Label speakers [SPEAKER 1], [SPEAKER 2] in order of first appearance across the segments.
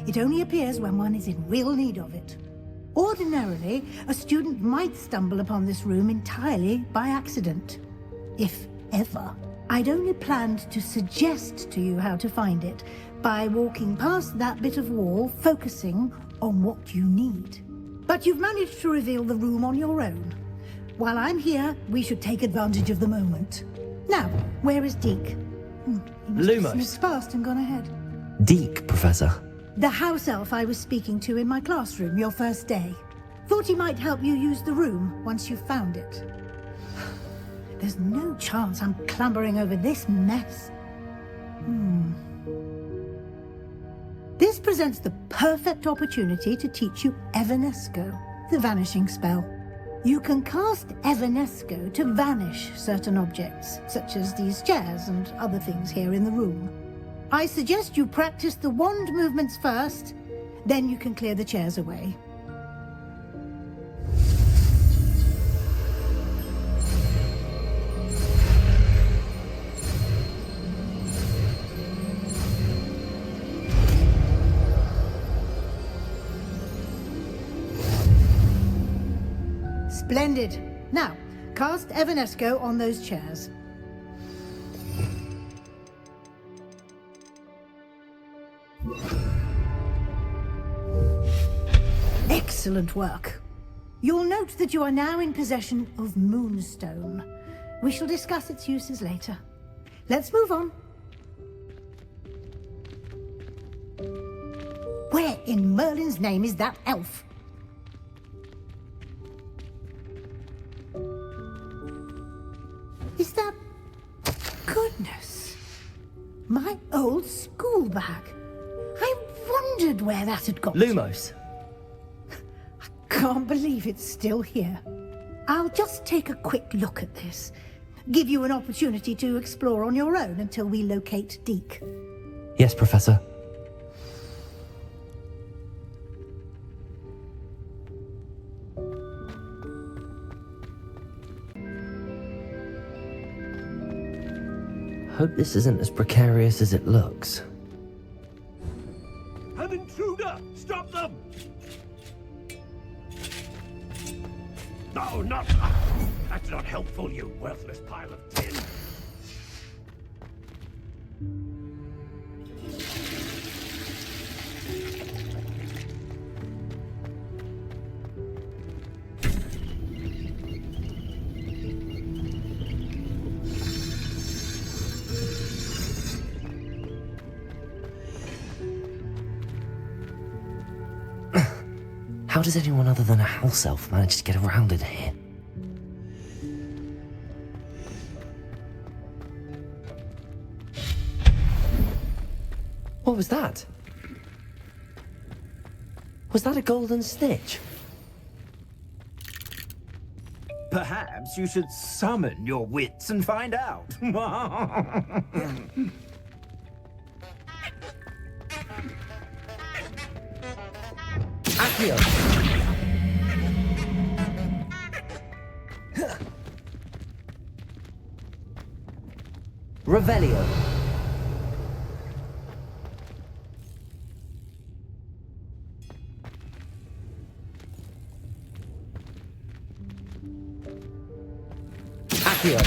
[SPEAKER 1] It only appears when one is in real need of it. Ordinarily, a student might stumble upon this room entirely by accident. If ever. I'd only planned to suggest to you how to find it by walking past that bit of wall, focusing on what you need. But you've managed to reveal the room on your own. While I'm here, we should take advantage of the moment. Now, where is Deke? He must have
[SPEAKER 2] Lumos.
[SPEAKER 1] sniffed past and gone ahead.
[SPEAKER 2] Deke, Professor.
[SPEAKER 1] The house elf I was speaking to in my classroom your first day. Thought he might help you use the room once you've found it. There's no chance I'm clambering over this mess. This presents the perfect opportunity to teach you Evanesco, the vanishing spell. You can cast Evanesco to vanish certain objects, such as these chairs and other things here in the room. I suggest you practice the wand movements first, then you can clear the chairs away. Splendid. Now, cast Evanesco on those chairs. Excellent work. You'll note that you are now in possession of Moonstone. We shall discuss its uses later. Let's move on. Where in Merlin's name is that elf? Is that... Goodness. My old school bag. I wondered where that had got to.
[SPEAKER 2] Lumos.
[SPEAKER 1] Can't believe it's still here. I'll just take a quick look at this. Give you an opportunity to explore on your own until we locate Deke.
[SPEAKER 2] Yes, Professor. Hope this isn't as precarious as it looks.
[SPEAKER 3] An intruder! Stop them! No, not... That's not helpful, you worthless pile of tin.
[SPEAKER 2] How does anyone other than a house elf manage to get around in here? What was that? Was that a golden snitch?
[SPEAKER 3] Perhaps you should summon your wits and find out.
[SPEAKER 2] Accio! Revelio. Accio.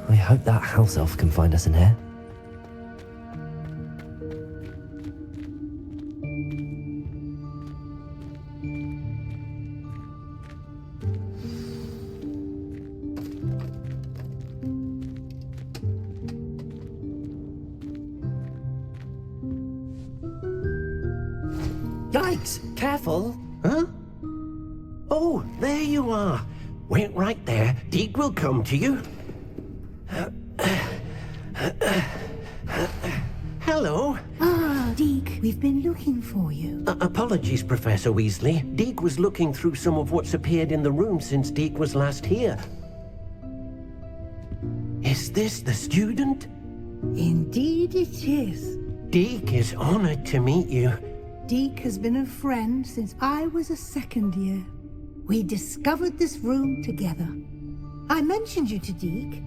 [SPEAKER 2] I hope that house elf can find us in here.
[SPEAKER 4] Yikes!
[SPEAKER 2] Careful!
[SPEAKER 4] Huh? Oh, there you are. Wait right there. Deke will come to you. Hello.
[SPEAKER 1] Ah, Deke, we've been looking for you.
[SPEAKER 4] Apologies, Professor Weasley. Deke was looking through some of what's appeared in the room since Deke was last here. Is this the student?
[SPEAKER 1] Indeed it is.
[SPEAKER 4] Deke is honored to meet you.
[SPEAKER 1] Deke has been a friend since I was a second year. We discovered this room together. I mentioned you to Deke.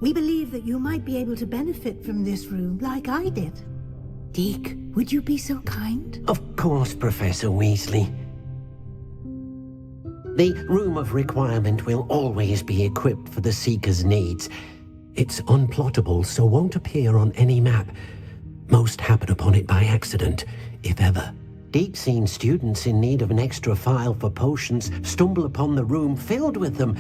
[SPEAKER 1] We believe that you might be able to benefit from this room like I did. Deke, would you be so kind?
[SPEAKER 4] Of course, Professor Weasley. The Room of Requirement will always be equipped for the Seeker's needs. It's unplottable, so won't appear on any map. Most happen upon it by accident, if ever. Deke's seen students in need of an extra file for potions stumble upon the room filled with them.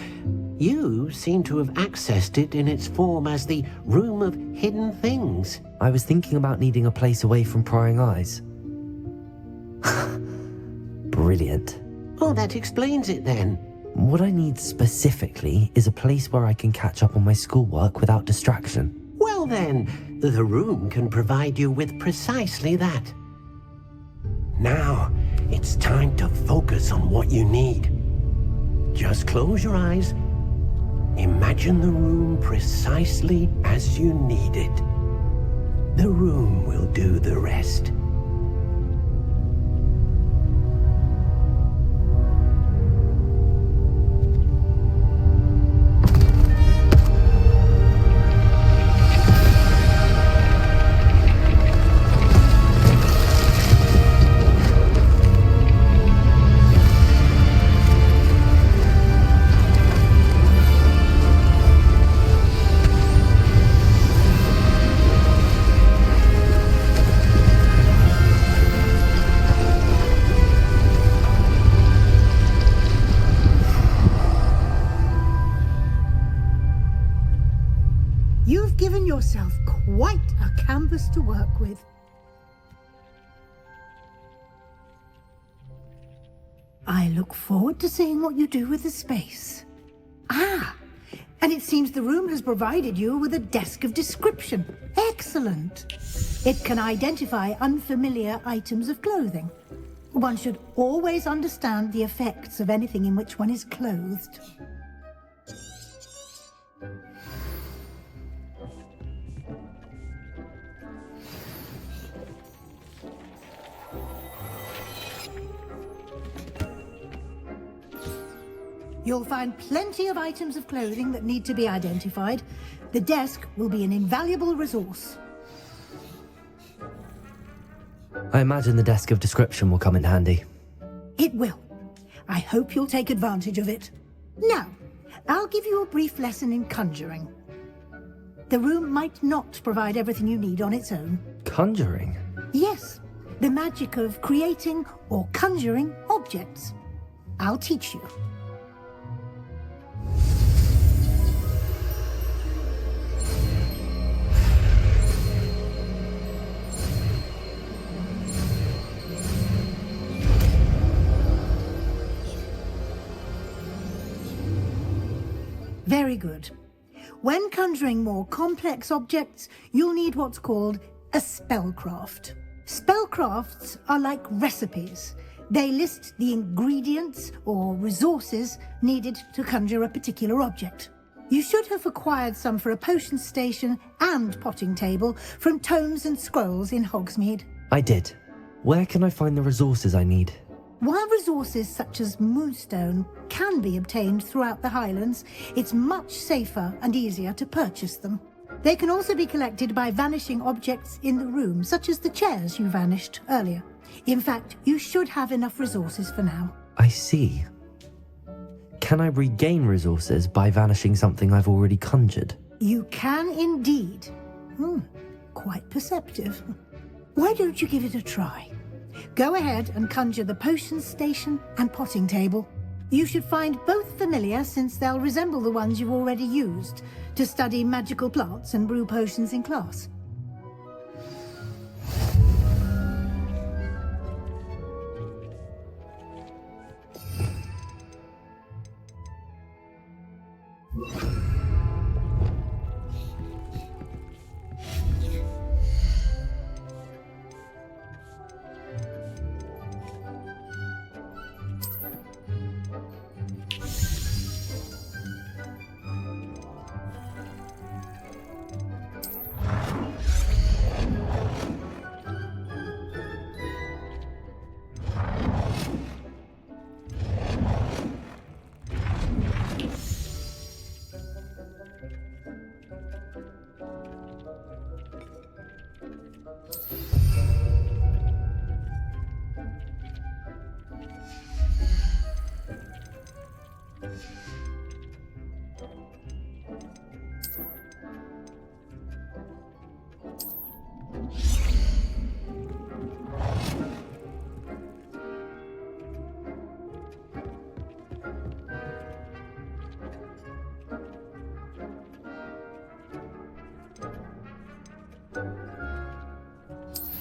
[SPEAKER 4] You seem to have accessed it in its form as the Room of Hidden Things.
[SPEAKER 2] I was thinking about needing a place away from prying eyes. Brilliant.
[SPEAKER 4] Oh, that explains it then.
[SPEAKER 2] What I need specifically is a place where I can catch up on my schoolwork without distraction.
[SPEAKER 4] Well then, the room can provide you with precisely that. Now, it's time to focus on what you need. Just close your eyes. Imagine the room precisely as you need it. The room will do the rest.
[SPEAKER 1] You've given yourself quite a canvas to work with. I look forward to seeing what you do with the space. Ah, and it seems the room has provided you with a desk of description. Excellent. It can identify unfamiliar items of clothing. One should always understand the effects of anything in which one is clothed. You'll find plenty of items of clothing that need to be identified. The desk will be an invaluable resource.
[SPEAKER 2] I imagine the desk of description will come in handy.
[SPEAKER 1] It will. I hope you'll take advantage of it. Now, I'll give you a brief lesson in conjuring. The room might not provide everything you need on its own.
[SPEAKER 2] Conjuring?
[SPEAKER 1] Yes, the magic of creating or conjuring objects. I'll teach you. Very good. When conjuring more complex objects, you'll need what's called a spellcraft. Spellcrafts are like recipes. They list the ingredients or resources needed to conjure a particular object. You should have acquired some for a potion station and potting table from tomes and scrolls in Hogsmeade.
[SPEAKER 2] I did. Where can I find the resources I need?
[SPEAKER 1] While resources such as moonstone can be obtained throughout the Highlands, it's much safer and easier to purchase them. They can also be collected by vanishing objects in the room, such as the chairs you vanished earlier. In fact, you should have enough resources for now.
[SPEAKER 2] I see. Can I regain resources by vanishing something I've already conjured?
[SPEAKER 1] You can indeed. Quite perceptive. Why don't you give it a try? Go ahead and conjure the potion station and potting table. You should find both familiar, since they'll resemble the ones you've already used to study magical plants and brew potions in class.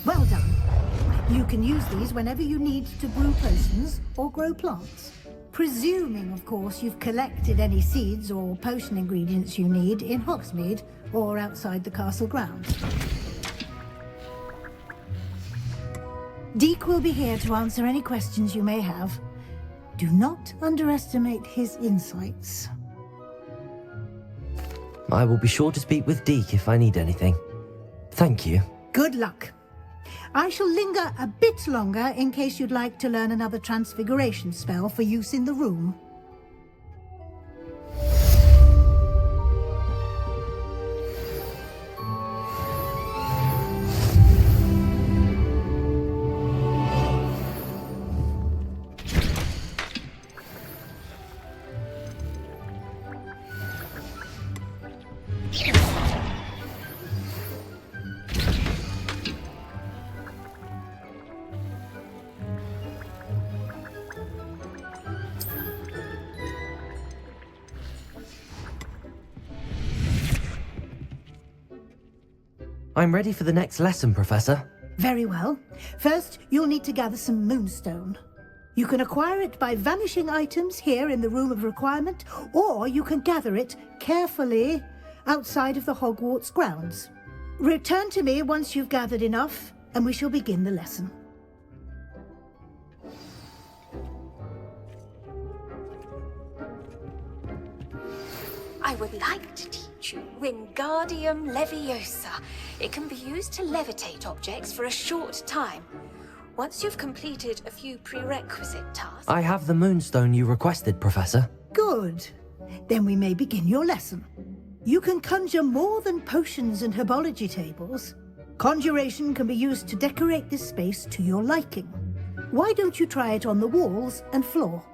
[SPEAKER 1] Well done. You can use these whenever you need to brew potions or grow plants. Presuming, of course, you've collected any seeds or potion ingredients you need in Hogsmeade or outside the castle grounds. Deke will be here to answer any questions you may have. Do not underestimate his insights.
[SPEAKER 2] I will be sure to speak with Deke if I need anything. Thank you.
[SPEAKER 1] Good luck. I shall linger a bit longer in case you'd like to learn another transfiguration spell for use in the room.
[SPEAKER 2] I'm ready for the next lesson, Professor.
[SPEAKER 1] Very well. First, you'll need to gather some moonstone. You can acquire it by vanishing items here in the Room of Requirement, or you can gather it carefully outside of the Hogwarts grounds. Return to me once you've gathered enough, and we shall begin the lesson.
[SPEAKER 5] I would like to teach you Wingardium Leviosa. It can be used to levitate objects for a short time. Once you've completed a few prerequisite tasks...
[SPEAKER 2] I have the moonstone you requested, Professor.
[SPEAKER 1] Good. Then we may begin your lesson. You can conjure more than potions and herbology tables. Conjuration can be used to decorate this space to your liking. Why don't you try it on the walls and floor?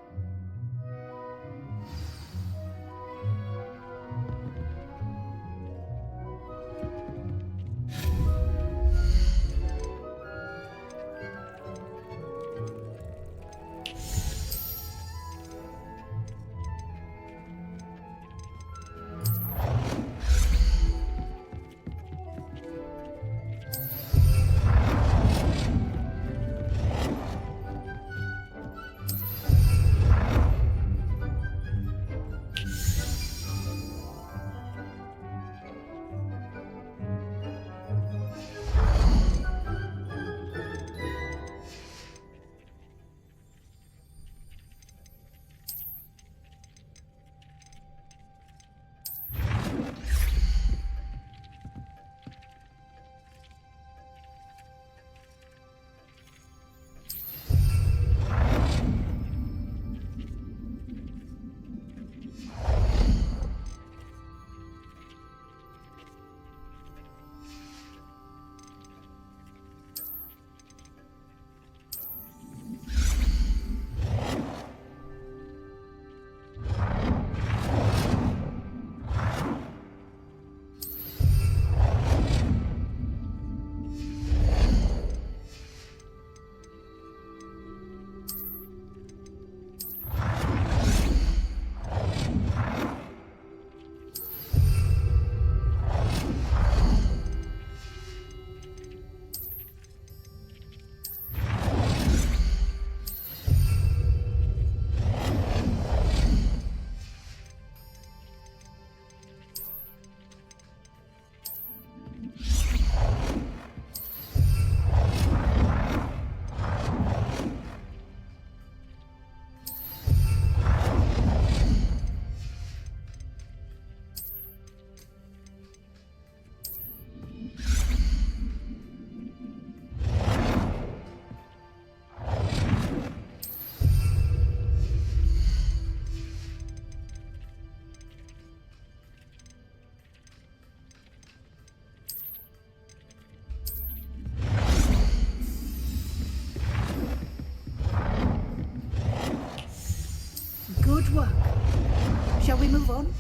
[SPEAKER 1] Good work. Shall we move on?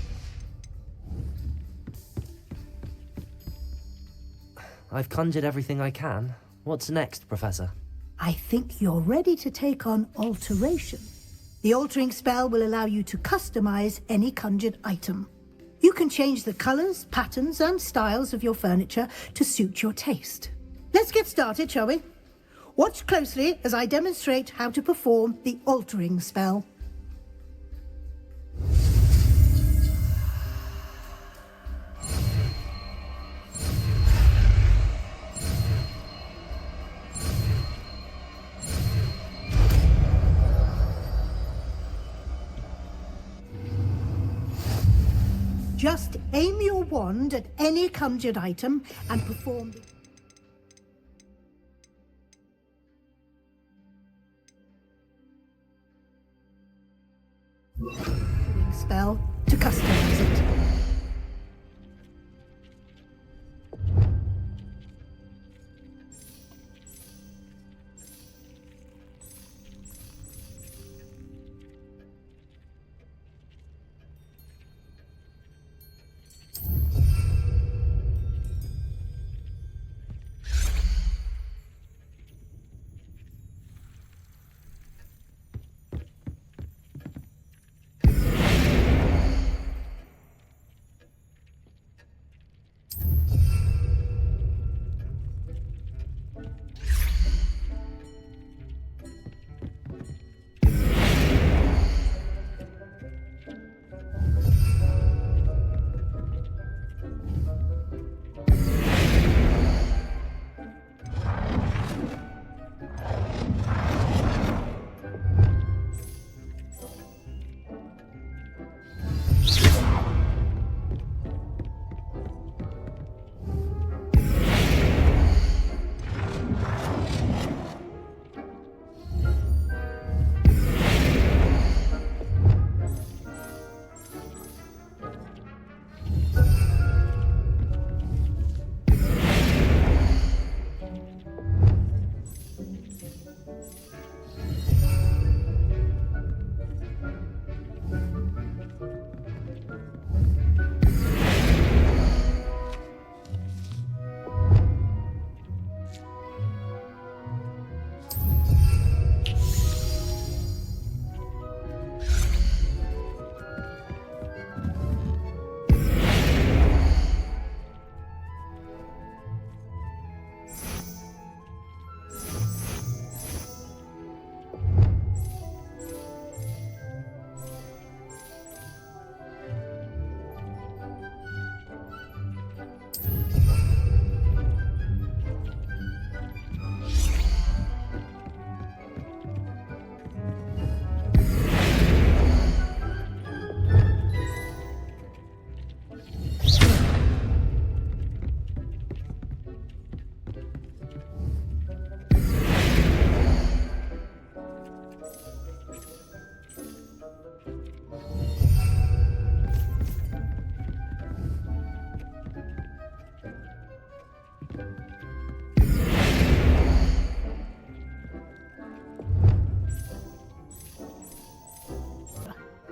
[SPEAKER 2] I've conjured everything I can. What's next, Professor?
[SPEAKER 1] I think you're ready to take on alteration. The altering spell will allow you to customize any conjured item. You can change the colors, patterns, and styles of your furniture to suit your taste. Let's get started, shall we? Watch closely as I demonstrate how to perform the altering spell. Just aim your wand at any conjured item and perform the spell to customize it.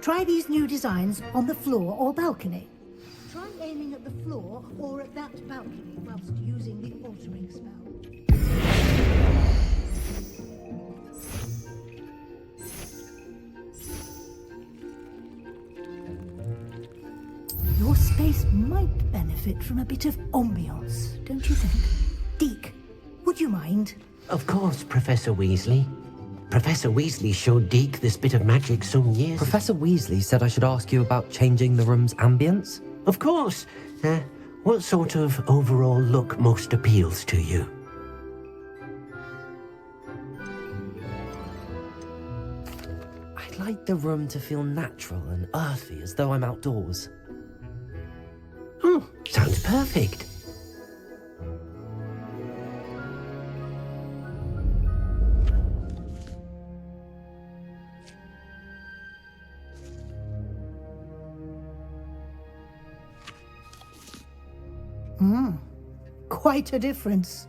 [SPEAKER 1] Try these new designs on the floor or balcony. Try aiming at the floor or at that balcony whilst using the altering spell. Your space might benefit from a bit of ambiance, don't you think? Deke, would you mind?
[SPEAKER 4] Of course, Professor Weasley. Professor Weasley showed Deke this bit of magic some years.
[SPEAKER 2] Professor Weasley said I should ask you about changing the room's ambience?
[SPEAKER 4] Of course. What sort of overall look most appeals to you?
[SPEAKER 2] I'd like the room to feel natural and earthy, as though I'm outdoors.
[SPEAKER 4] Oh, sounds perfect.
[SPEAKER 1] Quite a difference.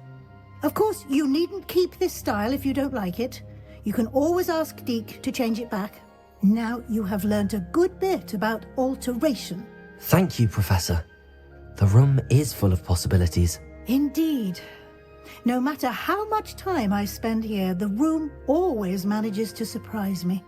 [SPEAKER 1] Of course, you needn't keep this style if you don't like it. You can always ask Deke to change it back. Now you have learnt a good bit about alteration.
[SPEAKER 2] Thank you, Professor. The room is full of possibilities.
[SPEAKER 1] Indeed. No matter how much time I spend here, the room always manages to surprise me.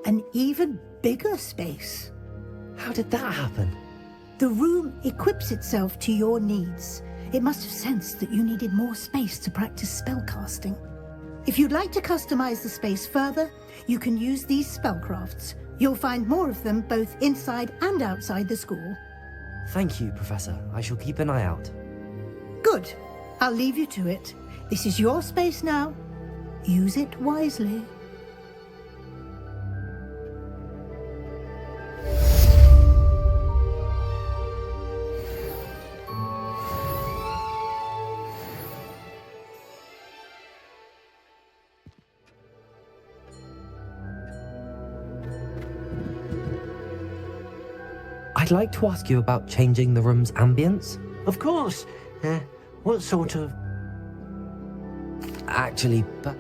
[SPEAKER 1] An even bigger space.
[SPEAKER 2] How did that happen?
[SPEAKER 1] The room equips itself to your needs. It must have sensed that you needed more space to practice spellcasting. If you'd like to customize the space further, you can use these spellcrafts. You'll find more of them both inside and outside the school.
[SPEAKER 2] Thank you, Professor. I shall keep an eye out.
[SPEAKER 1] Good. I'll leave you to it. This is your space now. Use it wisely.
[SPEAKER 2] I'd like to ask you about changing the room's ambience.
[SPEAKER 4] Of course. What sort of...
[SPEAKER 2] Actually, but